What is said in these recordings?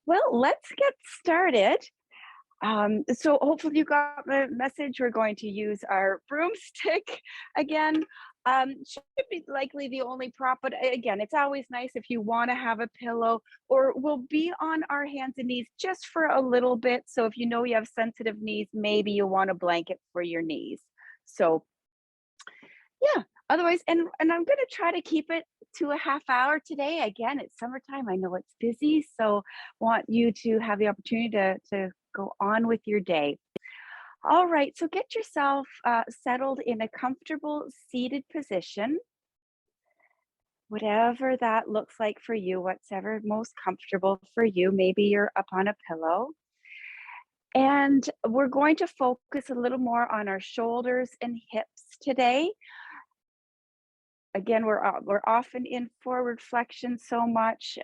Well, let's get started. So hopefully you got the message. We're going to use our broomstick again. Should be likely the only prop, but again, it's always nice if you want to have a pillow, or we'll be on our hands and knees just for a little bit. So if you know you have sensitive knees, maybe you want a blanket for your knees. So yeah, otherwise, and I'm gonna try to keep it to a half hour today. Again, it's summertime. I know it's busy, so want you to have the opportunity to go on with your day. All right, so get yourself settled in a comfortable seated position, whatever that looks like for you, whatever most comfortable for you. Maybe you're up on a pillow. And we're going to focus a little more on our shoulders and hips today. Again, we're often in forward flexion so much,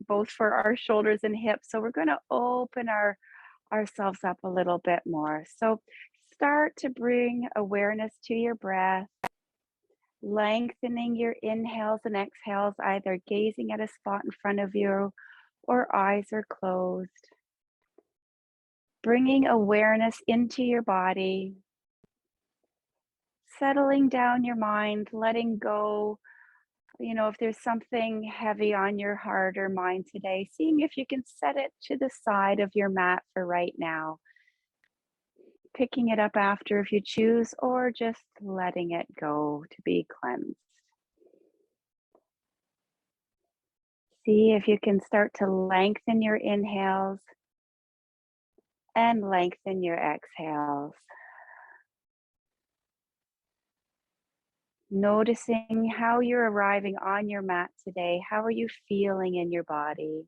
both for our shoulders and hips. So we're going to open ourselves up a little bit more. So start to bring awareness to your breath, lengthening your inhales and exhales, either gazing at a spot in front of you or eyes are closed. Bringing awareness into your body, settling down your mind, letting go. If there's something heavy on your heart or mind today, seeing if you can set it to the side of your mat for right now, picking it up after if you choose, or just letting it go to be cleansed. See if you can start to lengthen your inhales and lengthen your exhales. Noticing how you're arriving on your mat today. How are you feeling in your body?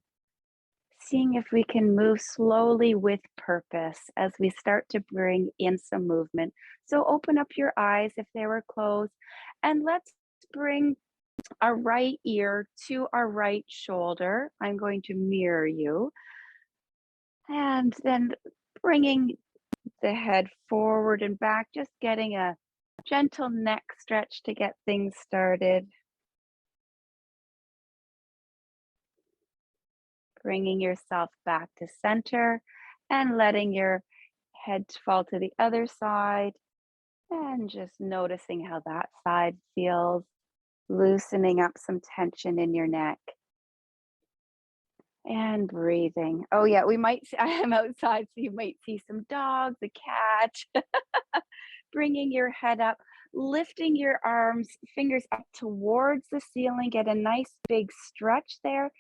Seeing if we can move slowly with purpose as we start to bring in some movement. So open up your eyes if they were closed, and let's bring our right ear to our right shoulder. I'm going to mirror you, and then bringing the head forward and back, just getting a gentle neck stretch to get things started. Bringing yourself back to center and letting your head fall to the other side, and just noticing how that side feels, loosening up some tension in your neck and breathing. Oh yeah, we might I am outside, so you might see some dogs, a cat. Bringing your head up, lifting your arms, fingers up towards the ceiling, get a nice big stretch there,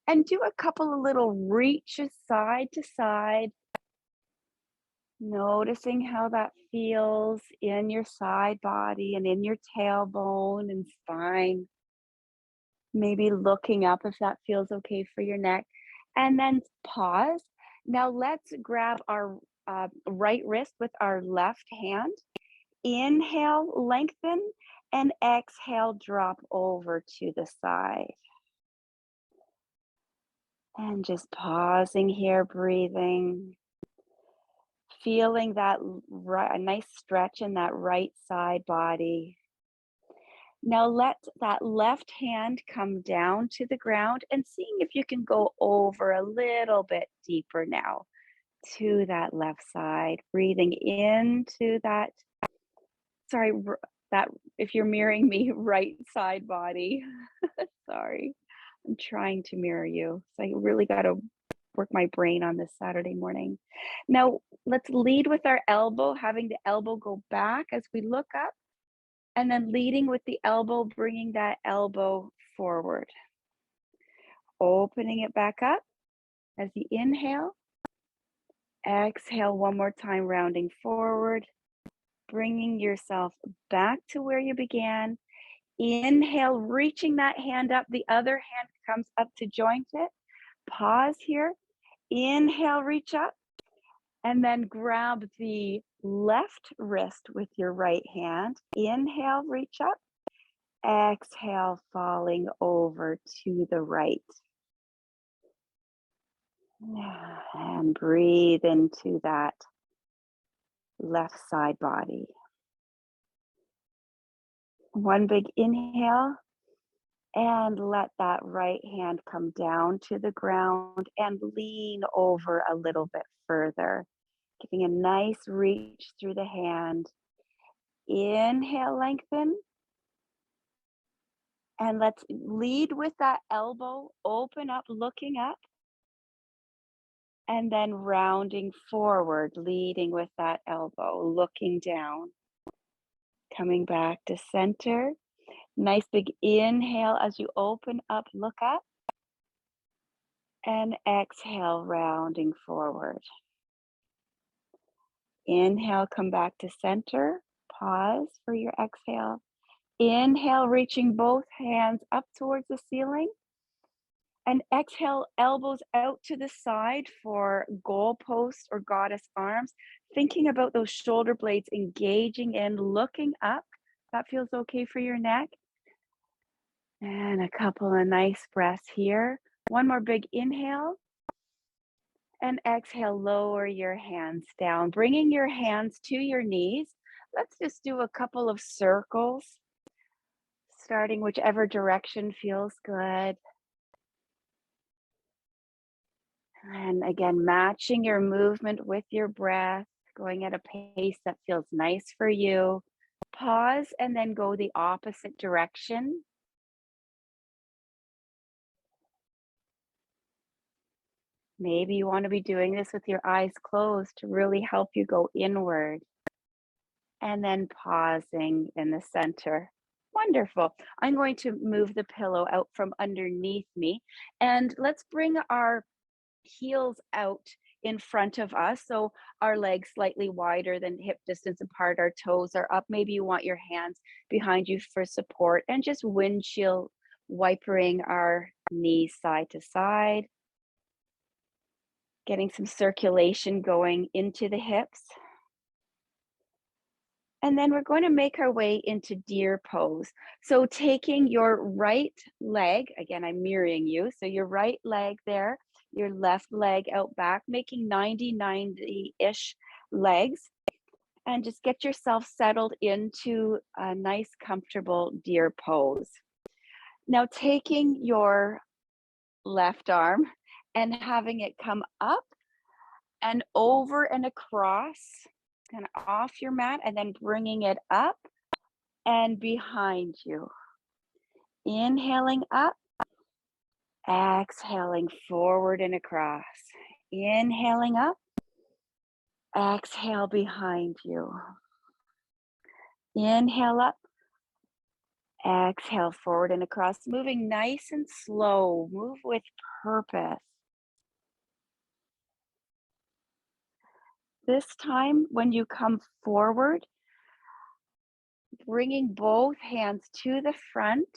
and do a couple of little reaches side to side, noticing how that feels in your side body and in your tailbone and spine. Maybe looking up if that feels okay for your neck. And then pause. Now let's grab our right wrist with our left hand. Inhale, lengthen, and exhale, drop over to the side. And just pausing here, breathing, feeling that a nice stretch in that right side body. Now let that left hand come down to the ground and seeing if you can go over a little bit deeper now to that left side, breathing into that, sorry, that if you're mirroring me, right side body. Sorry, I'm trying to mirror you. So I really got to work my brain on this Saturday morning. Now let's lead with our elbow, having the elbow go back as we look up, and then leading with the elbow, bringing that elbow forward. Opening it back up as you inhale. Exhale one more time, rounding forward, bringing yourself back to where you began. Inhale, reaching that hand up. The other hand comes up to join it. Pause here. Inhale, reach up. And then grab the left wrist with your right hand. Inhale, reach up. Exhale, falling over to the right. And breathe into that left side body. One big inhale. And let that right hand come down to the ground and lean over a little bit further, giving a nice reach through the hand. Inhale, lengthen, and let's lead with that elbow, open up, looking up, and then rounding forward, leading with that elbow, looking down, coming back to center. Nice big inhale as you open up, look up, and exhale, rounding forward. Inhale, come back to center. Pause for your exhale. Inhale, reaching both hands up towards the ceiling. And exhale, elbows out to the side for goalpost or goddess arms. Thinking about those shoulder blades engaging in, looking up. That feels okay for your neck. And a couple of nice breaths here. One more big inhale. And exhale, lower your hands down, bringing your hands to your knees. Let's just do a couple of circles, starting whichever direction feels good. And again, matching your movement with your breath, going at a pace that feels nice for you. Pause and then go the opposite direction. Maybe you want to be doing this with your eyes closed to really help you go inward. And then pausing in the center. Wonderful. I'm going to move the pillow out from underneath me, and let's bring our heels out in front of us. So our legs slightly wider than hip distance apart, our toes are up. Maybe you want your hands behind you for support, and just windshield wipering our knees side to side, getting some circulation going into the hips. And then we're going to make our way into deer pose. So taking your right leg, again, I'm mirroring you. So your right leg there, your left leg out back, making 90-90-ish legs. And just get yourself settled into a nice, comfortable deer pose. Now taking your left arm and having it come up and over and across, kind of off your mat, and then bringing it up and behind you. Inhaling up, exhaling forward and across. Inhaling up, exhale behind you. Inhale up, exhale forward and across, moving nice and slow. Move with purpose. This time, when you come forward, bringing both hands to the front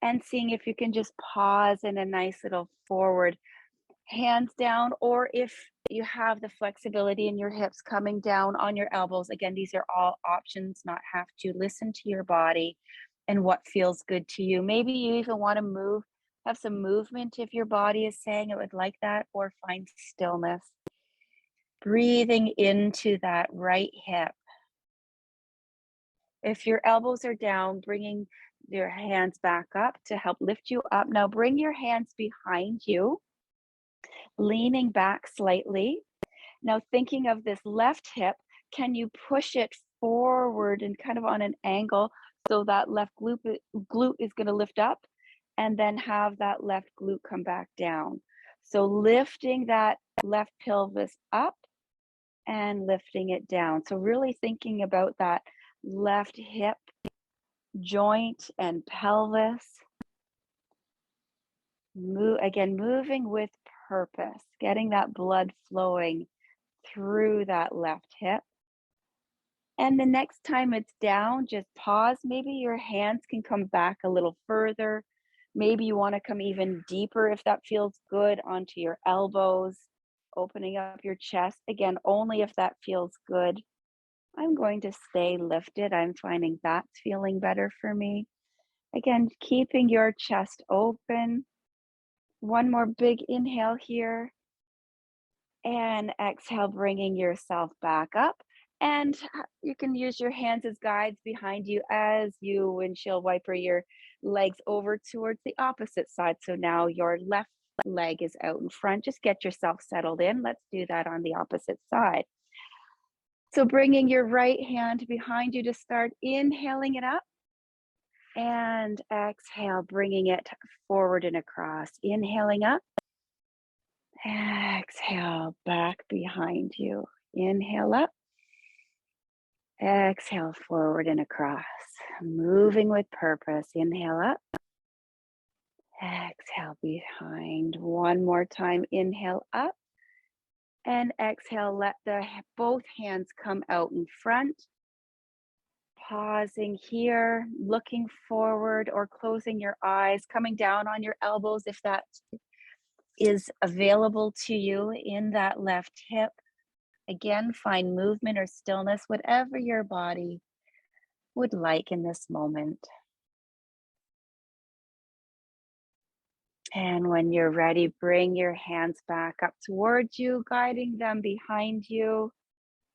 and seeing if you can just pause in a nice little forward, hands down, or if you have the flexibility in your hips, coming down on your elbows. Again, these are all options, not have to. Listen to your body and what feels good to you. Maybe you even want to move, have some movement if your body is saying it would like that, or find stillness. Breathing into that right hip. If your elbows are down, bringing your hands back up to help lift you up. Now bring your hands behind you, leaning back slightly. Now thinking of this left hip, can you push it forward and kind of on an angle so that left glute is going to lift up, and then have that left glute come back down. So lifting that left pelvis up and lifting it down. So really thinking about that left hip joint and pelvis. Moving with purpose, getting that blood flowing through that left hip. And the next time it's down, just pause. Maybe your hands can come back a little further. Maybe you want to come even deeper if that feels good, onto your elbows, opening up your chest. Again, only if that feels good. I'm going to stay lifted. I'm finding that's feeling better for me. Again, keeping your chest open. One more big inhale here. And exhale, bringing yourself back up. And you can use your hands as guides behind you as you windshield wiper your legs over towards the opposite side. So now your left leg is out in front. Just get yourself settled in. Let's do that on the opposite side. So bringing your right hand behind you to start, inhaling it up, and exhale, bringing it forward and across. Inhaling up, exhale, back behind you. Inhale up, exhale, forward and across. Moving with purpose. Inhale up, exhale, behind. One more time. Inhale up, and exhale, let both hands come out in front. Pausing here, looking forward or closing your eyes, coming down on your elbows if that is available to you in that left hip. Again, find movement or stillness, whatever your body would like in this moment. And when you're ready, bring your hands back up towards you, guiding them behind you,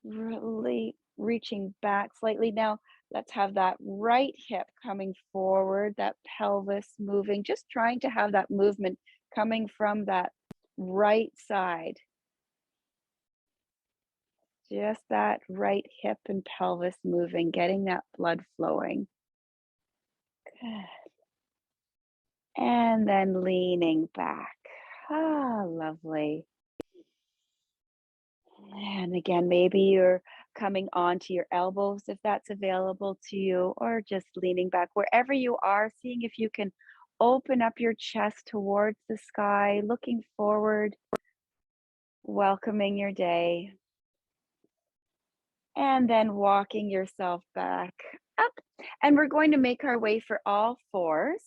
really reaching back slightly. Now, let's have that right hip coming forward, that pelvis moving, just trying to have that movement coming from that right side. Just that right hip and pelvis moving, getting that blood flowing. Good. And then leaning back. Ah, lovely. And again, maybe you're coming onto your elbows if that's available to you, or just leaning back wherever you are, seeing if you can open up your chest towards the sky, looking forward, welcoming your day, and then walking yourself back up. And we're going to make our way for all fours.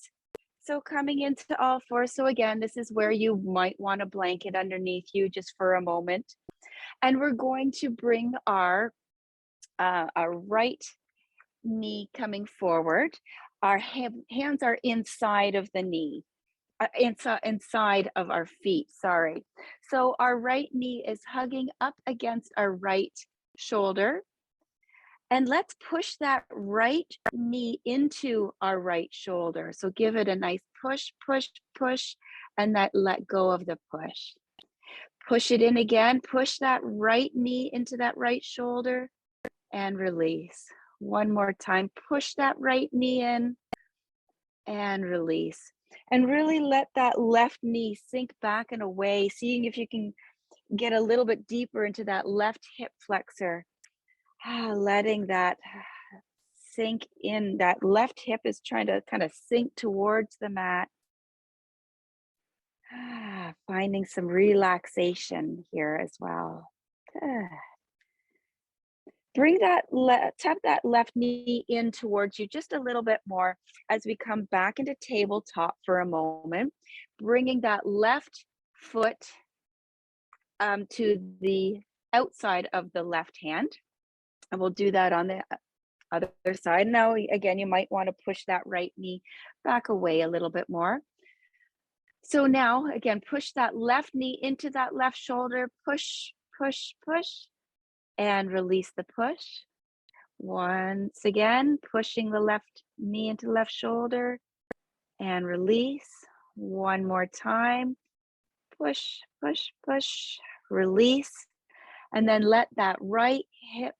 So coming into all fours. So again, this is where you might want a blanket underneath you just for a moment. And we're going to bring our right knee coming forward. Our hands are inside of the knee, inside of our feet, sorry. So our right knee is hugging up against our right shoulder. And let's push that right knee into our right shoulder. So give it a nice push, push, push, and let go of the push. Push it in again, push that right knee into that right shoulder and release. One more time, push that right knee in and release. And really let that left knee sink back and away, seeing if you can get a little bit deeper into that left hip flexor. Letting that sink in. That left hip is trying to kind of sink towards the mat. Finding some relaxation here as well. Good. Bring that, tap that left knee in towards you just a little bit more as we come back into tabletop for a moment. Bringing that left foot to the outside of the left hand. And we'll do that on the other side. Now, again, you might want to push that right knee back away a little bit more. So now, again, push that left knee into that left shoulder, push, push, push, and release the push. Once again, pushing the left knee into the left shoulder and release. One more time, push, push, push, release. And then let that right hip,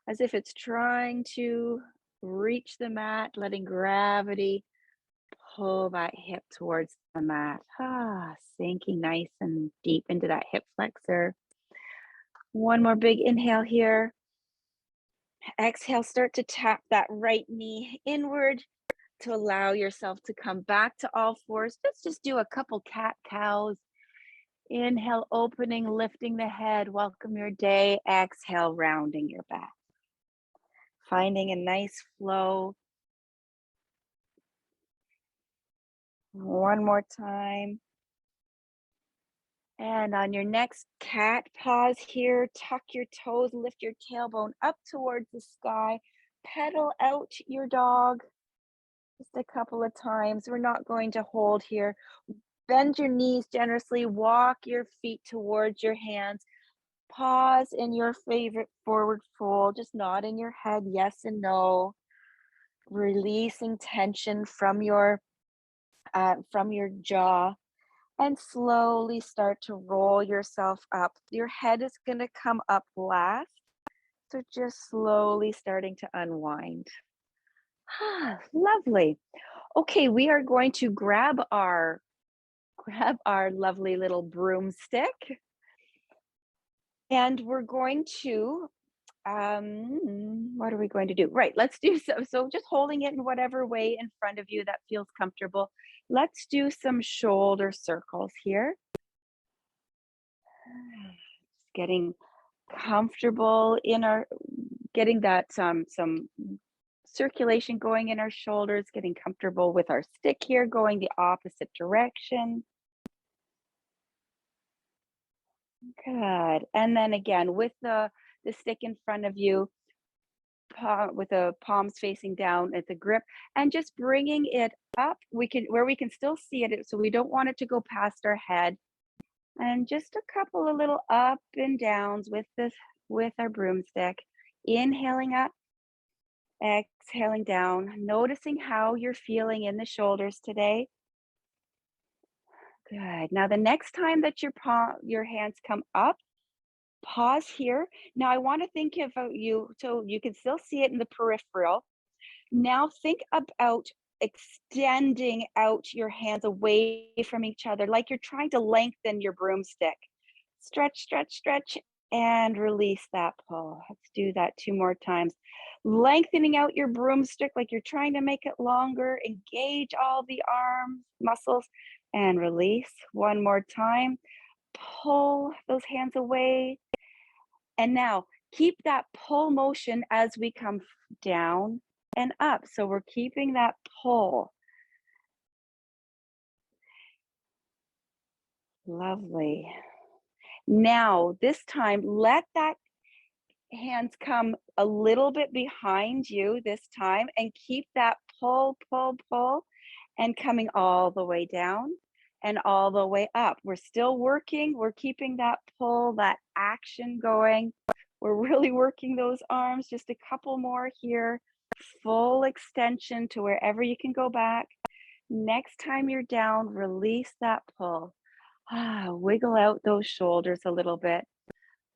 as if it's trying to reach the mat, letting gravity pull that hip towards the mat. Sinking nice and deep into that hip flexor. One more big inhale here. Exhale, start to tap that right knee inward to allow yourself to come back to all fours. Let's just do a couple cat-cows. Inhale, opening, lifting the head. Welcome your day. Exhale, rounding your back. Finding a nice flow. One more time. And on your next cat, pause here, tuck your toes, lift your tailbone up towards the sky, pedal out your dog just a couple of times. We're not going to hold here. Bend your knees generously, walk your feet towards your hands. Pause in your favorite forward fold, just nodding your head yes and no. Releasing tension from your from your jaw and slowly start to roll yourself up. Your head is going to come up last. So just slowly starting to unwind. Lovely. Okay, we are going to grab our lovely little broomstick and we're going to what are we going to do? Right, let's do so just holding it in whatever way in front of you that feels comfortable. Let's do some shoulder circles here. Just getting comfortable in our getting that some circulation going in our shoulders, getting comfortable with our stick here going the opposite direction. Good. And then again with the stick in front of you, with the palms facing down at the grip and just bringing it up. We can still see it, so we don't want it to go past our head. And just a couple of little up and downs with our broomstick. Inhaling up, exhaling down, noticing how you're feeling in the shoulders today. Good. Now the next time that your hands come up, pause here. Now I want to think of you so you can still see it in the peripheral. Now think about extending out your hands away from each other, like you're trying to lengthen your broomstick. Stretch, stretch, stretch, and release that pull. Let's do that 2 more times. Lengthening out your broomstick like you're trying to make it longer. Engage all the arms, muscles, and release. 1 more time. Pull those hands away. And now keep that pull motion as we come down and up. So we're keeping that pull. Lovely. Now, this time, let that hands come a little bit behind you this time and keep that pull, pull, pull, and coming all the way down and all the way up. We're still working. We're keeping that pull, that action going. We're really working those arms. Just a couple more here. Full extension to wherever you can go back. Next time you're down, release that pull. Wiggle out those shoulders a little bit.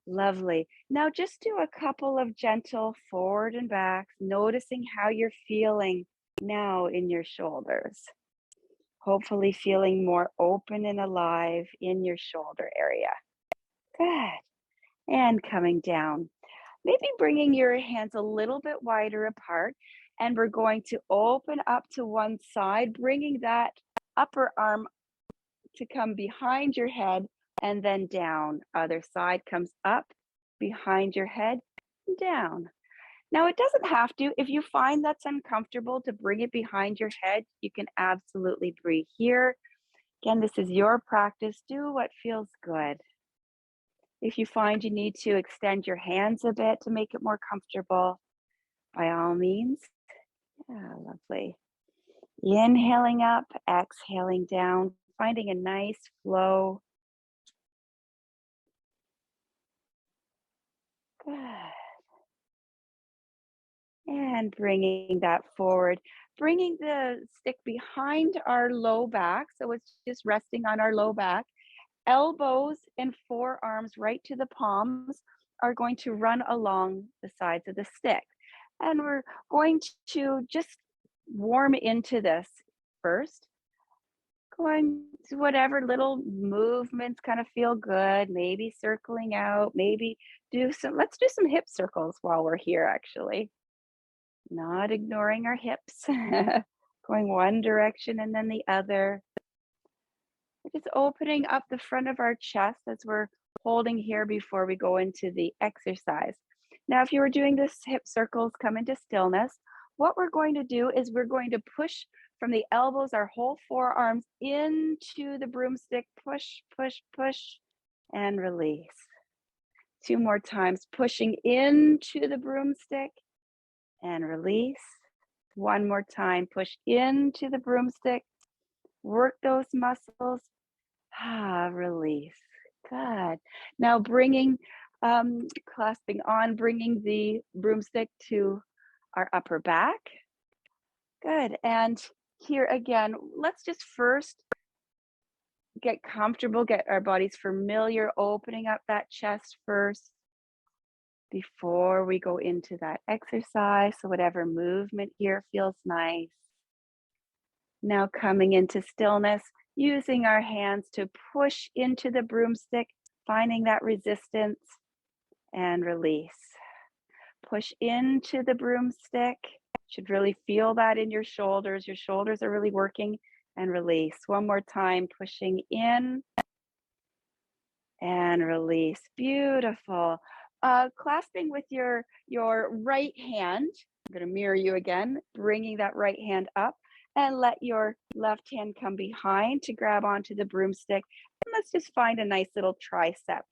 Lovely. Now just do a couple of gentle forward and backs, noticing how you're feeling now in your shoulders. Hopefully feeling more open and alive in your shoulder area. Good. And coming down. Maybe bringing your hands a little bit wider apart, and we're going to open up to one side, bringing that upper arm to come behind your head and then down. Other side comes up, behind your head, down. Now it doesn't have to. If you find that's uncomfortable to bring it behind your head, you can absolutely breathe here. Again, this is your practice. Do what feels good. If you find you need to extend your hands a bit to make it more comfortable, by all means. Yeah, lovely. Inhaling up, exhaling down, finding a nice flow. Good. And bringing that forward, bringing the stick behind our low back. So it's just resting on our low back. Elbows and forearms right to the palms are going to run along the sides of the stick. And we're going to just warm into this first. Going to whatever little movements kind of feel good, maybe circling out, maybe let's do some hip circles while we're here actually. Not ignoring our hips, going one direction and then the other. We're just opening up the front of our chest as we're holding here before we go into the exercise. Now, if you were doing this hip circles, come into stillness. What we're going to do is we're going to push from the elbows, our whole forearms into the broomstick. Push, push, push, and release. 2 more times, pushing into the broomstick and release. 1 more time, push into the broomstick. Work those muscles. Release. Good. Now clasping on, bringing the broomstick to our upper back. Good. And Here again, let's just first get comfortable, get our bodies familiar, opening up that chest first before we go into that exercise. So whatever movement here feels nice. Now coming into stillness, using our hands to push into the broomstick, finding that resistance and release. Push into the broomstick. Should really feel that in your shoulders. Your shoulders are really working, and release. One more time, pushing in and release. Beautiful. Clasping with your right hand. I'm going to mirror you again, bringing that right hand up, and let your left hand come behind to grab onto the broomstick. And let's just find a nice little tricep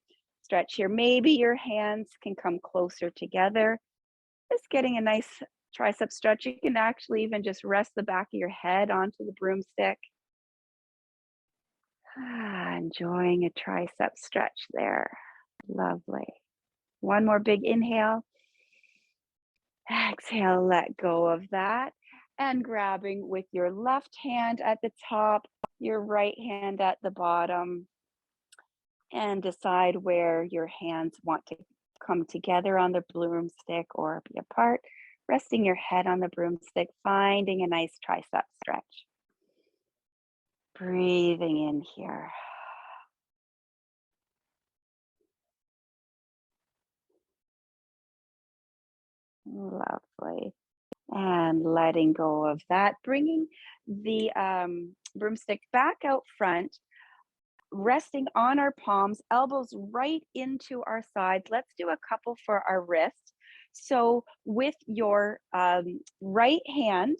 stretch here. Maybe your hands can come closer together. Just getting a nice tricep stretch. You can actually even just rest the back of your head onto the broomstick. Enjoying a tricep stretch there. Lovely. One more big inhale. Exhale, let go of that. And grabbing with your left hand at the top, your right hand at the bottom. And decide where your hands want to come together on the broomstick or be apart. Resting your head on the broomstick, finding a nice tricep stretch. Breathing in here. Lovely. And letting go of that, bringing the broomstick back out front, resting on our palms, elbows right into our sides. Let's do a couple for our wrists. So with your right hand,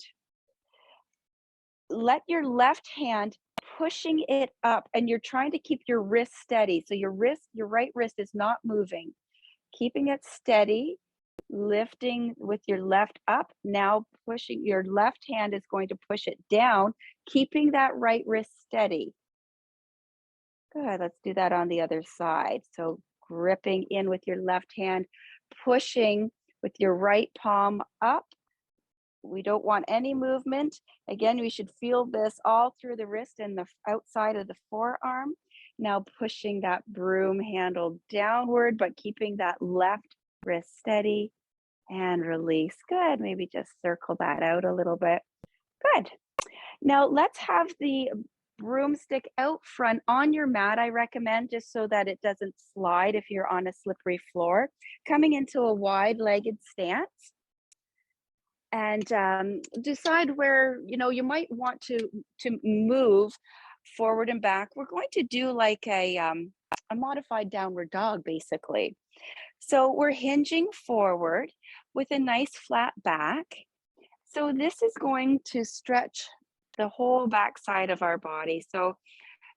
let your left hand pushing it up, and you're trying to keep your wrist steady. So your right wrist is not moving. Keeping it steady, lifting with your left up. Now pushing, your left hand is going to push it down, keeping that right wrist steady. Good, let's do that on the other side. So gripping in with your left hand, pushing with your right palm up. We don't want any movement. Again, we should feel this all through the wrist and the outside of the forearm. Now pushing that broom handle downward, but keeping that left wrist steady, and release. Good. Maybe just circle that out a little bit. Good. Now let's have the broomstick out front on your mat, I recommend, just so that it doesn't slide if you're on a slippery floor. Coming into a wide-legged stance. And decide where you might want to move forward and back. We're going to do like a modified downward dog, basically. So we're hinging forward with a nice flat back. So this is going to stretch the whole back side of our body. So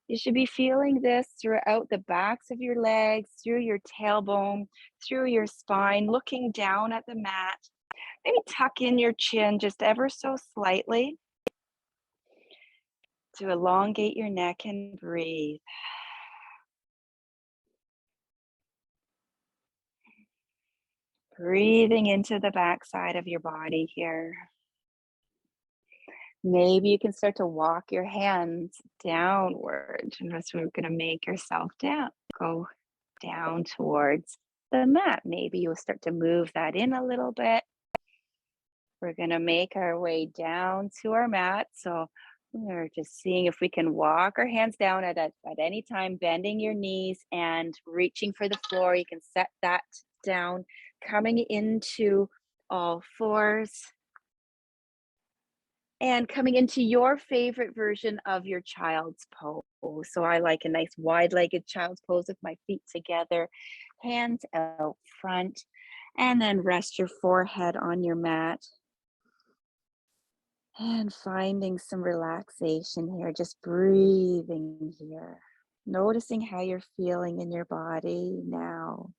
you should be feeling this throughout the backs of your legs, through your tailbone, through your spine, looking down at the mat. Maybe tuck in your chin just ever so slightly to elongate your neck and breathe. Breathing into the back side of your body here. Maybe you can start to walk your hands downward. And that's what we're going to make yourself down. Go down towards the mat. Maybe you'll start to move that in a little bit. We're going to make our way down to our mat. So we're just seeing if we can walk our hands down at any time, bending your knees and reaching for the floor. You can set that down, coming into all fours and coming into your favorite version of your child's pose. So I like a nice wide-legged child's pose with my feet together, hands out front, and then rest your forehead on your mat. And finding some relaxation here, just breathing here. Noticing how you're feeling in your body now.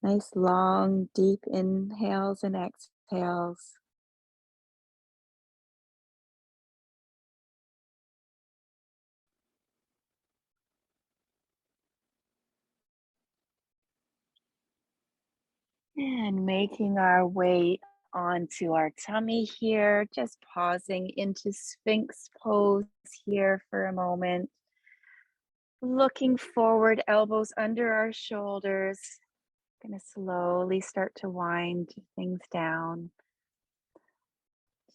Nice long, deep inhales and exhales. And making our way onto our tummy here, just pausing into Sphinx pose here for a moment. Looking forward, elbows under our shoulders. Going to slowly start to wind things down.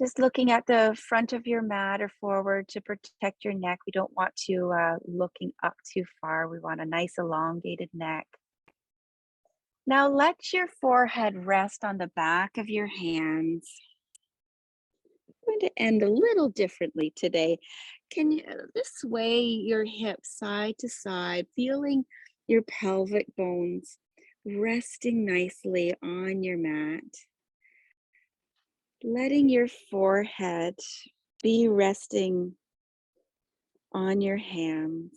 Just looking at the front of your mat or forward to protect your neck. We don't want to looking up too far. We want a nice elongated neck. Now let your forehead rest on the back of your hands. I'm going to end a little differently today. Can you just sway your hips side to side, feeling your pelvic bones resting nicely on your mat? Letting your forehead be resting on your hands.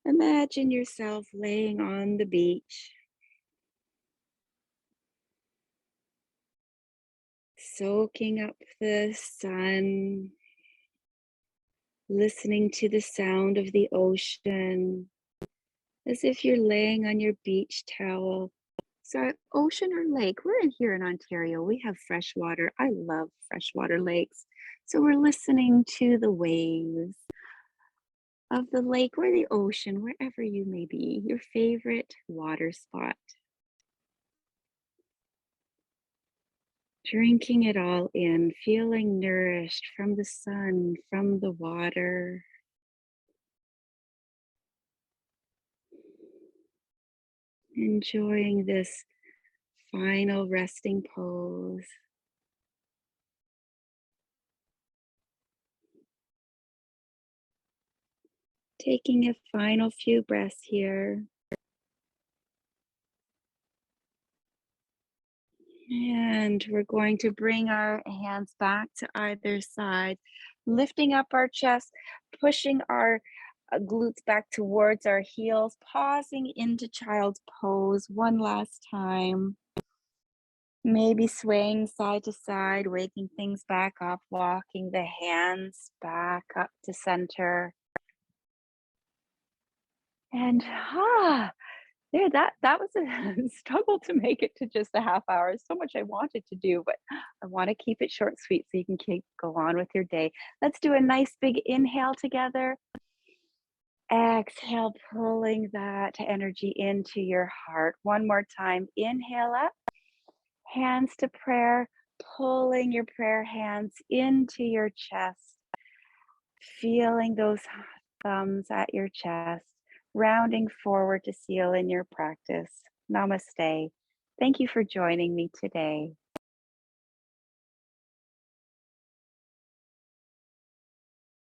Imagine yourself laying on the beach, soaking up the sun, listening to the sound of the ocean, as if you're laying on your beach towel. So, ocean or lake, we're in here in Ontario. We have fresh water. I love freshwater lakes. So, we're listening to the waves of the lake or the ocean, wherever you may be, your favorite water spot. Drinking it all in, feeling nourished from the sun, from the water. Enjoying this final resting pose. Taking a final few breaths here. And we're going to bring our hands back to either side, lifting up our chest, pushing our glutes back towards our heels, pausing into child's pose one last time. Maybe swaying side to side, waking things back up, walking the hands back up to center. And there, that was a struggle to make it to just a half hour. So much I wanted to do, but I want to keep it short, sweet, so you can go on with your day. Let's do a nice big inhale together. Exhale, pulling that energy into your heart. One more time. Inhale up, hands to prayer, pulling your prayer hands into your chest, feeling those thumbs at your chest, rounding forward to seal in your practice. Namaste. Thank you for joining me today.